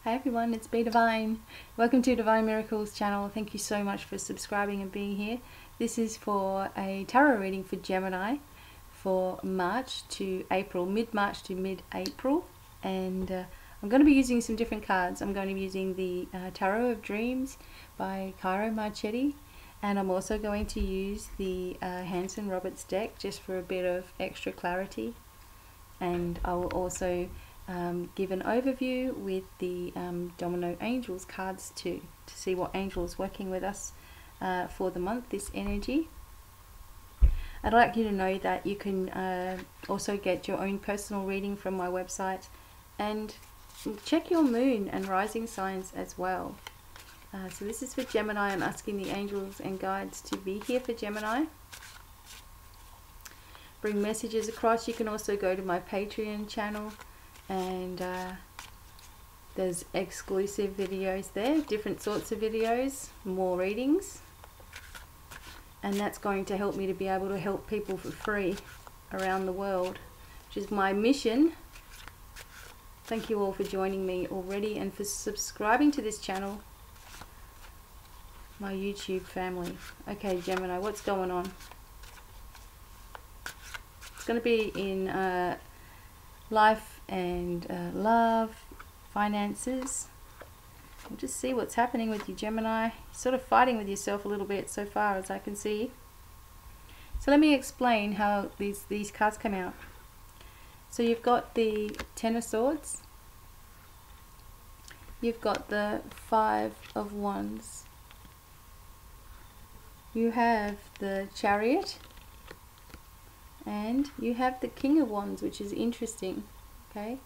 Hi everyone, it's Devine. Welcome to Divine Miracles channel. Thank you so much for subscribing and being here. This is for a tarot reading for Gemini for March to April, mid-March to mid-April. And I'm going to be using some different cards. I'm going to be using the Tarot of Dreams by Cairo Marchetti. And I'm also going to use the Hanson Roberts deck just for a bit of extra clarity. And I will also give an overview with the Domino Angels cards too, to see what angel is working with us for the month, this energy. I'd like you to know that you can also get your own personal reading from my website and check your moon and rising signs as well. So this is for Gemini. I'm asking the angels and guides to be here for Gemini. Bring messages across. You can also go to my Patreon channel, and there's exclusive videos there, different sorts of videos, more readings, and that's going to help me to be able to help people for free around the world, which is my mission. Thank you all for joining me already and for subscribing to this channel, my YouTube family. Okay, Gemini, what's going on? It's going to be in life and love, finances. We'll just see what's happening with you, Gemini. You're sort of fighting with yourself a little bit so far, as I can see. So let me explain how these cards come out. So you've got the Ten of Swords. You've got the Five of Wands. You have the Chariot. And you have the King of Wands, which is interesting. Okay,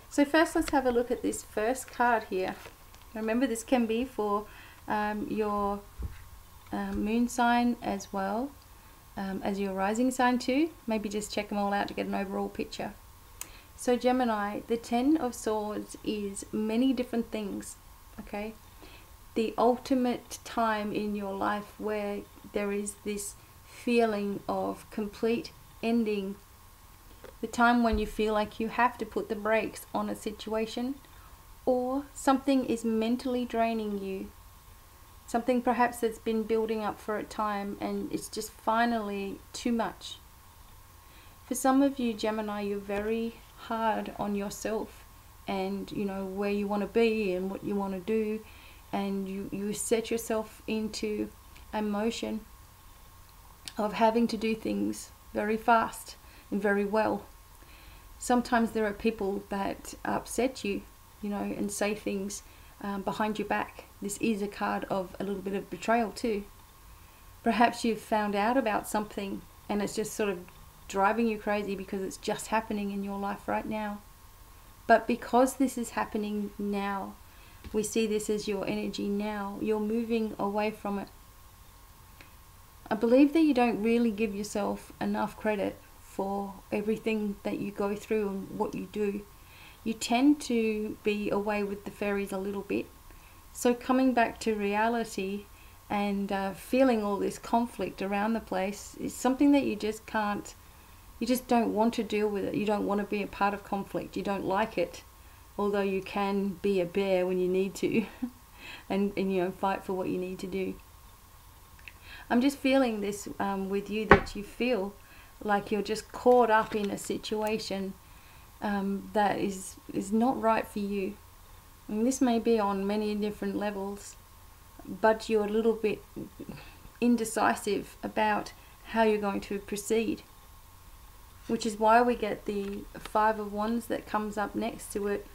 so first let's have a look at this first card here. Remember, this can be for your moon sign as well as your rising sign too. Maybe just check them all out to get an overall picture. So Gemini, the Ten of Swords is many different things. Okay, the ultimate time in your life where there is this feeling of complete ending, the time when you feel like you have to put the brakes on a situation, or something is mentally draining you, something perhaps that's been building up for a time and it's just finally too much. For some of you, Gemini, you're very hard on yourself and you know where you want to be and what you want to do, and you set yourself into a motion of having to do things very fast and very well. Sometimes there are people that upset you, you know, and say things behind your back. This is a card of a little bit of betrayal too. Perhaps you've found out about something and it's just sort of driving you crazy because it's just happening in your life right now. But because this is happening now, we see this as your energy now. You're moving away from it. I believe that you don't really give yourself enough credit for everything that you go through and what you do. You tend to be away with the fairies a little bit. So coming back to reality and feeling all this conflict around the place is something that you just can't, you just don't want to deal with it. You don't want to be a part of conflict. You don't like it. Although you can be a bear when you need to and you know, fight for what you need to do. I'm just feeling this with you, that you feel like you're just caught up in a situation that is not right for you. And this may be on many different levels, but you're a little bit indecisive about how you're going to proceed, which is why we get the Five of Wands that comes up next to it.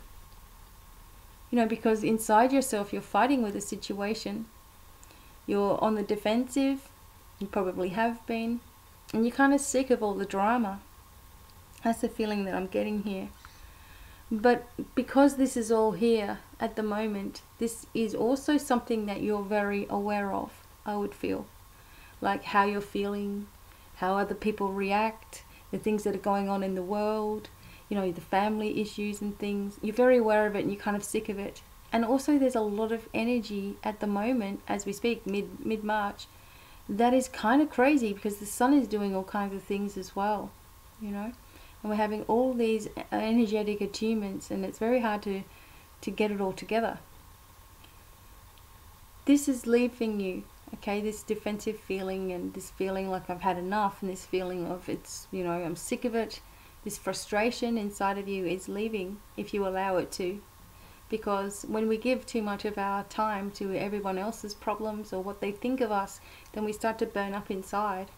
You know, because inside yourself you're fighting with a situation. You're on the defensive, you probably have been, and you're kind of sick of all the drama. That's the feeling that I'm getting here. But because this is all here at the moment, this is also something that you're very aware of, I would feel. Like how you're feeling, how other people react, the things that are going on in the world, you know, the family issues and things. You're very aware of it and you're kind of sick of it. And also there's a lot of energy at the moment as we speak, mid-March, that is kind of crazy because the sun is doing all kinds of things as well, you know. And we're having all these energetic attunements, and it's very hard to to get it all together. This is leaving you, okay, this defensive feeling and this feeling like I've had enough, and this feeling of I'm sick of it. This frustration inside of you is leaving if you allow it to. Because when we give too much of our time to everyone else's problems or what they think of us, then we start to burn up inside,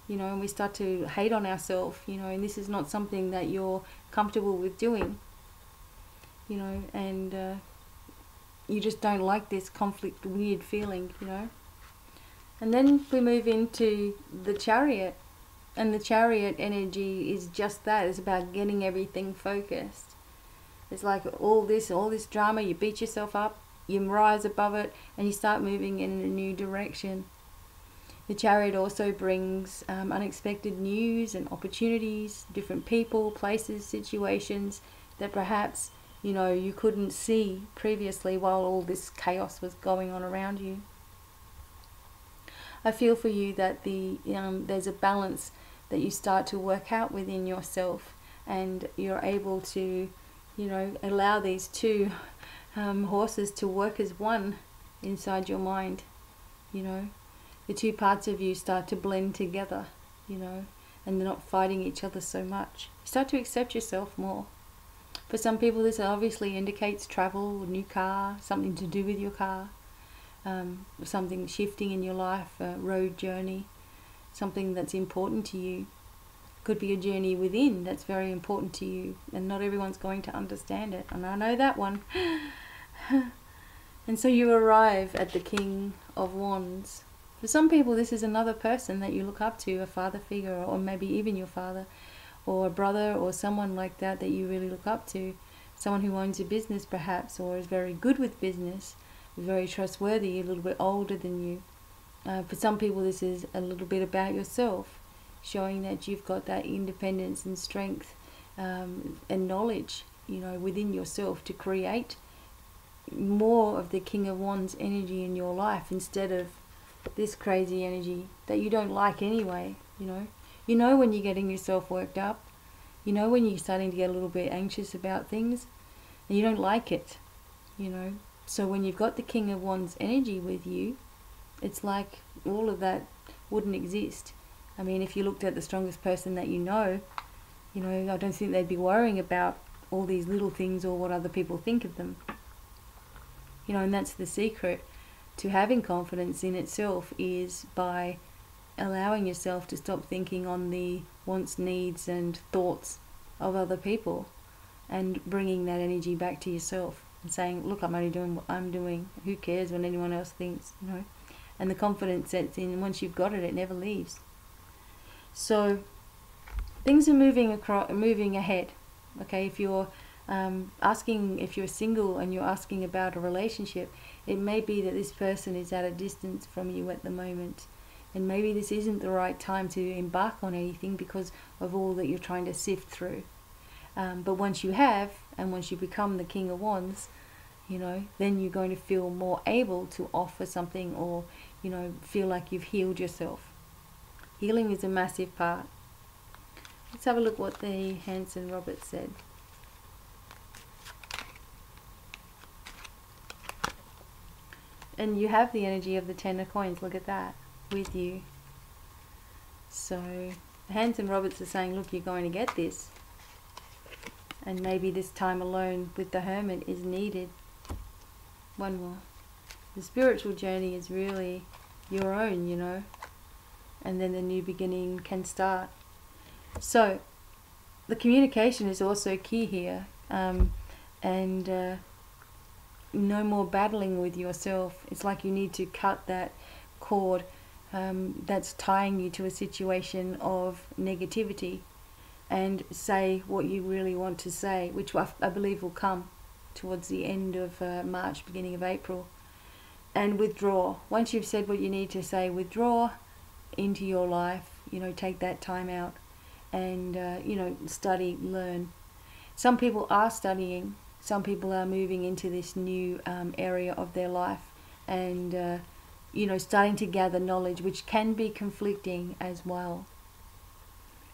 and we start to hate on ourselves, and this is not something that you're comfortable with doing, and you just don't like this conflict, weird feeling, And then we move into the Chariot, and the Chariot energy is just that. It's about getting everything focused. It's like all this drama, you beat yourself up, you rise above it, and you start moving in a new direction. The Chariot also brings unexpected news and opportunities, different people, places, situations that perhaps you couldn't see previously while all this chaos was going on around you. I feel for you that there's a balance that you start to work out within yourself, and you're able to allow these two horses to work as one inside your mind. The two parts of you start to blend together, and they're not fighting each other so much. You start to accept yourself more. For some people, this obviously indicates travel, a new car, something to do with your car, something shifting in your life, a road journey, something that's important to you. Could be a journey within that's very important to you, and not everyone's going to understand it, and I know that one. And so you arrive at the King of Wands. For some people, this is another person that you look up to, a father figure, or maybe even your father, or a brother, or someone like that you really look up to. Someone who owns a business perhaps, or is very good with business, very trustworthy, a little bit older than you. For some people, this is a little bit about yourself, showing that you've got that independence and strength and knowledge, within yourself to create more of the King of Wands energy in your life instead of this crazy energy that you don't like anyway. When you're getting yourself worked up, when you're starting to get a little bit anxious about things, and you don't like it, So when you've got the King of Wands energy with you, it's like all of that wouldn't exist. I mean, if you looked at the strongest person that I don't think they'd be worrying about all these little things or what other people think of them. And that's the secret to having confidence in itself, is by allowing yourself to stop thinking on the wants, needs and thoughts of other people, and bringing that energy back to yourself and saying, look, I'm only doing what I'm doing. Who cares what anyone else thinks, And the confidence sets in, and once you've got it, it never leaves. So things are moving ahead. Okay, if you're if you're single and you're asking about a relationship, it may be that this person is at a distance from you at the moment, and maybe this isn't the right time to embark on anything because of all that you're trying to sift through. But once you have, and once you become the King of Wands, then you're going to feel more able to offer something, or feel like you've healed yourself. Healing is a massive part. Let's have a look what the Hanson Roberts said. And you have the energy of the Ten of Coins, look at that, with you. So Hanson Roberts is saying, look, you're going to get this. And maybe this time alone with the Hermit is needed. One more. The spiritual journey is really your own, and then the new beginning can start. So the communication is also key here, and no more battling with yourself. It's like you need to cut that cord that's tying you to a situation of negativity, and say what you really want to say, which I believe will come towards the end of March, beginning of April. And withdraw. Once you've said what you need to say, withdraw into your life. Take that time out and study, learn. Some people are studying. Some people are moving into this new area of their life, and starting to gather knowledge, which can be conflicting as well.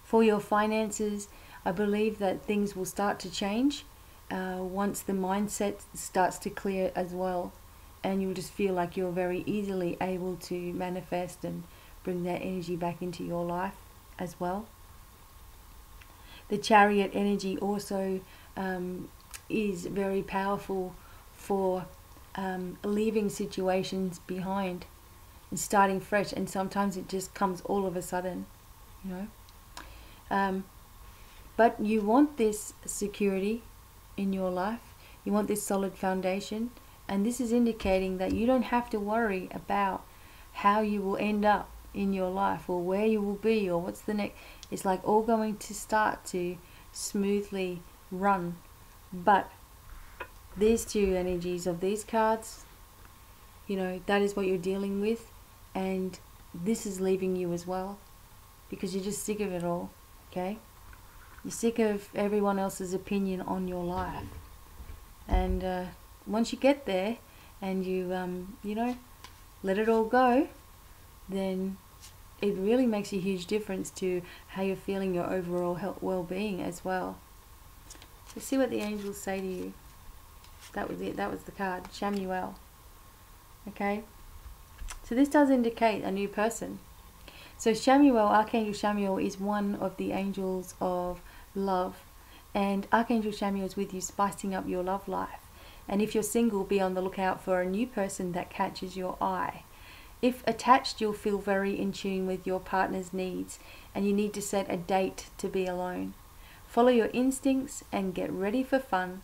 For your finances, I believe that things will start to change. once the mindset starts to clear as well, and you'll just feel like you're very easily able to manifest and bring that energy back into your life as well. The Chariot energy also is very powerful for leaving situations behind and starting fresh, and sometimes it just comes all of a sudden, you know. But you want this security in your life, you want this solid foundation, and this is indicating that you don't have to worry about how you will end up in your life or where you will be or what's the next. It's like all going to start to smoothly run. But these two energies of these cards, you know, that is what you're dealing with, and this is leaving you as well, because you're just sick of it all, okay? You're sick of everyone else's opinion on your life. And once you get there and you, you know, let it all go, then it really makes a huge difference to how you're feeling, your overall health, well-being as well. Let's see what the angels say to you. That was it. That was the card. Shamuel. Okay. So this does indicate a new person. So Shamuel, Archangel Shamuel, is one of the angels of love. And Archangel Shamuel is with you, spicing up your love life. And if you're single, be on the lookout for a new person that catches your eye. If attached, you'll feel very in tune with your partner's needs, and you need to set a date to be alone. Follow your instincts and get ready for fun.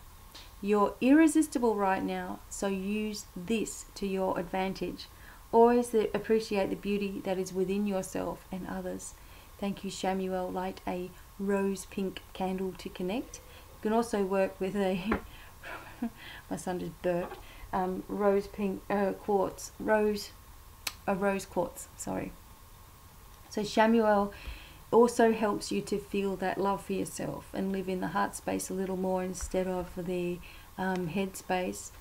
You're irresistible right now, so use this to your advantage. Always appreciate the beauty that is within yourself and others. Thank you, Shamuel. Light a rose pink candle to connect. You can also work with a my son just burped. Rose pink quartz, rose quartz, sorry. So Shamuel also helps you to feel that love for yourself and live in the heart space a little more instead of the head space.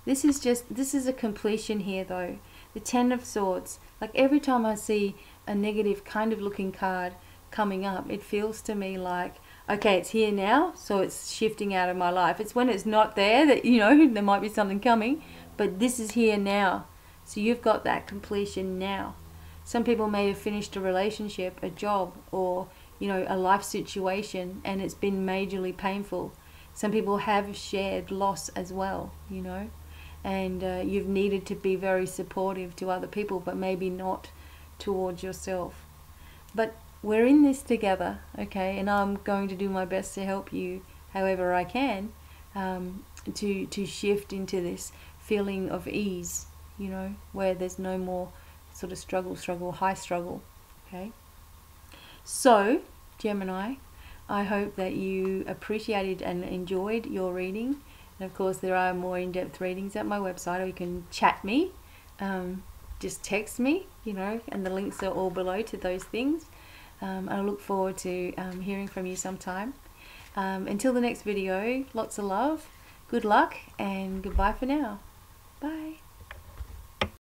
This is a completion here though. The Ten of Swords, like every time I see a negative kind of looking card coming up, it feels to me like, okay, it's here now, so it's shifting out of my life. It's when it's not there that, you know, there might be something coming, but this is here now. So you've got that completion now. Some people may have finished a relationship, a job, or, you know, a life situation, and it's been majorly painful. Some people have shared loss as well, you know, and you've needed to be very supportive to other people, but maybe not towards yourself. But we're in this together, okay, and I'm going to do my best to help you however I can to shift into this feeling of ease, you know, where there's no more sort of struggle, high struggle, okay? So, Gemini, I hope that you appreciated and enjoyed your reading. And of course, there are more in-depth readings at my website, or you can chat me, just text me, you know, and the links are all below to those things. I look forward to hearing from you sometime. Until the next video, lots of love, good luck, and goodbye for now. Bye.